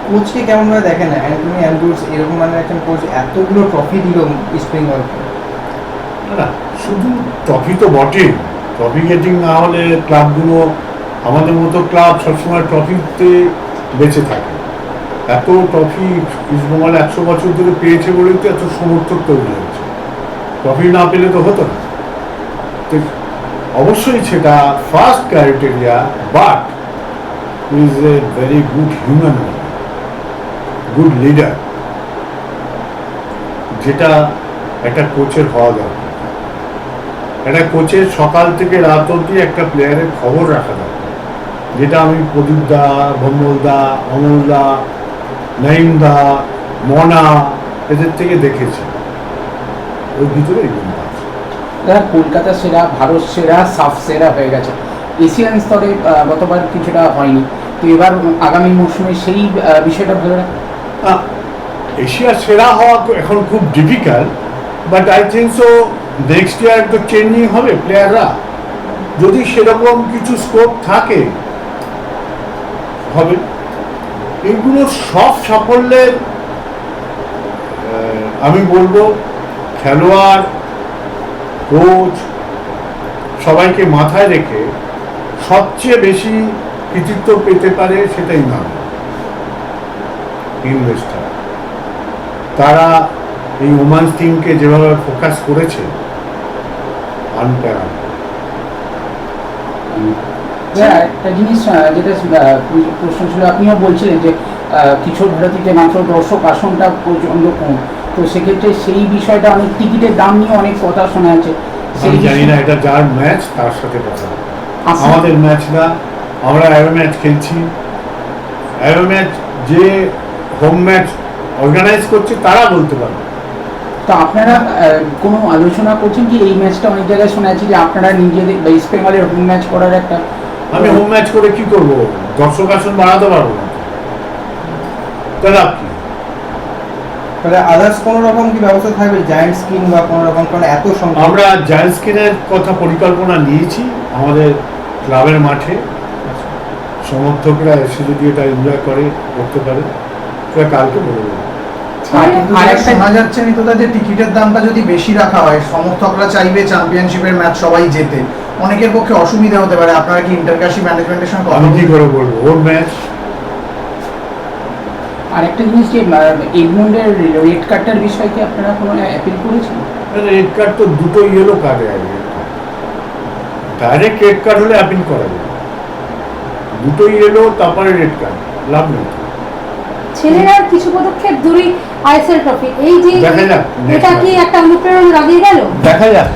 কোচকে কেমন ভাবে দেখেন অ্যান্টনি অ্যান্ড্রুস এরকম মানে একজন কোচ এতগুলো ট্রফি দিল ইস্ট বেঙ্গলকে? না, শুধু ট্রফি তো বটেই, ট্রফি গেটিং না হলে ক্লাবগুলো, আমাদের মতো ক্লাব সবসময় ট্রফিতে বেঁচে থাকে। এত ট্রফি ইস্টবেঙ্গল 100 বছর ধরে পেয়েছে বলেই তো এত সমর্থক তৈরি হয়েছে। ট্রফি না পেলে তো হতো না। তো অবশ্যই সেটা first criteria, but is a very good human, good leader, যেটা একটা কোচের হওয়া দরকার। একটা কোচের সকাল থেকে রাত অবধি একটা প্লেয়ারের খবর রাখা দরকার, যেটা আমি প্রদীপ দা, ভম্বল দা, অমল দা, নাইম দা, মনা এদের থেকে দেখেছি। ওই ভিতরে এগুলো আছে। যারা কলকাতা সেরা, ভারত সেরা, সাফ সেরা হয়ে গেছে, এশিয়ান স্তরে গতবার কিছুটা হয়নি, তো এবার আগামী মৌসুমে সেই বিষয়টা ভালো রাখে। এশিয়া সেরা হওয়া এখন খুব difficult, but I think so next year তো চেঞ্জিং হবে প্লেয়াররা, যদি সেরকম কিছু স্কোপ থাকে হবে। এগুলো সব সাফল্যের আমি বলবো খেলোয়াড়, কোচ সবাইকে মাথায় রেখে সবচেয়ে বেশি কৃতিত্ব পেতে পারে সেটাই না ইনভেস্টার। তারা এই ওমেন্স টিমকে যেভাবে ফোকাস করেছে আনপ্যারাল। একটা জিনিস যেটা প্রশ্ন ছিল, আপনিও বলছিলেন যে কিশোর ভারতীতে মাত্র দর্শক আসনটা প্রচন্ড কম, তো সেক্ষেত্রে সেই বিষয়টা অনেক টিকিটের দাম নিয়ে অনেক কথা শোনা যাচ্ছে। আমি জানি না, এটা যার ম্যাচ তার সাথে কথা, আমাদের ম্যাচ না। আমরা অ্যাওয়ে ম্যাচ খেলছি, অ্যাওয়ে ম্যাচ যে হোম ম্যাচ অর্গানাইজ করছে তারা বলতে পারবে। তো আপনারা কোনো আলোচনা করছেন কি? এই ম্যাচটা অনেক জায়গায় শোনা যাচ্ছে যে আপনারা নিজেদের ইস্ট বেঙ্গলের হোম ম্যাচ করার একটা। আমি হোম ম্যাচ করে কি করবো? দর্শক আসন বাড়াতে পারবো না, তাহলে কি? তাহলে আদার্স কোনো রকম কি ব্যবস্থা থাকবে, জায়ান্ট স্কিম বা কোনো রকম? কারণ এত সংখ্যা আমরা জায়ান্ট স্কিনের কথা পরিকল্পনা নিয়েছি আমাদের ক্লাবের মাঠে, সমর্থকরা এসে যদি এটা এনজয় করে করতে পারে, সেটা কালকে বলে দেবো। শোনা যাচ্ছে নিতদা যে টিকিটের দামটা যদি বেশি রাখা হয়, সমর্থকরা চাইবে চ্যাম্পিয়নশিপের ম্যাচ সবাই যেতে, অনেকের পক্ষে অসুবিধা হতে পারে। আপনারা কি ইন্টারকাশি ম্যানেজমেন্টের সঙ্গে আমি কি করে বলবো? ওর ম্যাচ। আর একটা জিনিস যে এডমন্ডের রেড কার্ডটার বিষয়ে কি আপনারা কোনো অ্যাপিল করেছেন? রেড কার্ড তো দুটো ইয়েলো কার্ডে আছে, ডাইরেক্ট রেড কার্ড হলে অ্যাপিল করা যাবে, দুটো ইয়েলো তারপরে রেড কার্ড, লাভ নেই। ছেলেরা কিছু পদক্ষেপ দূরে আইএসএল ট্রফি, এই যে দেখা যাক, এটা কি একটা অনুপ্রেরণা লাগিয়ে গেল? দেখা যাক।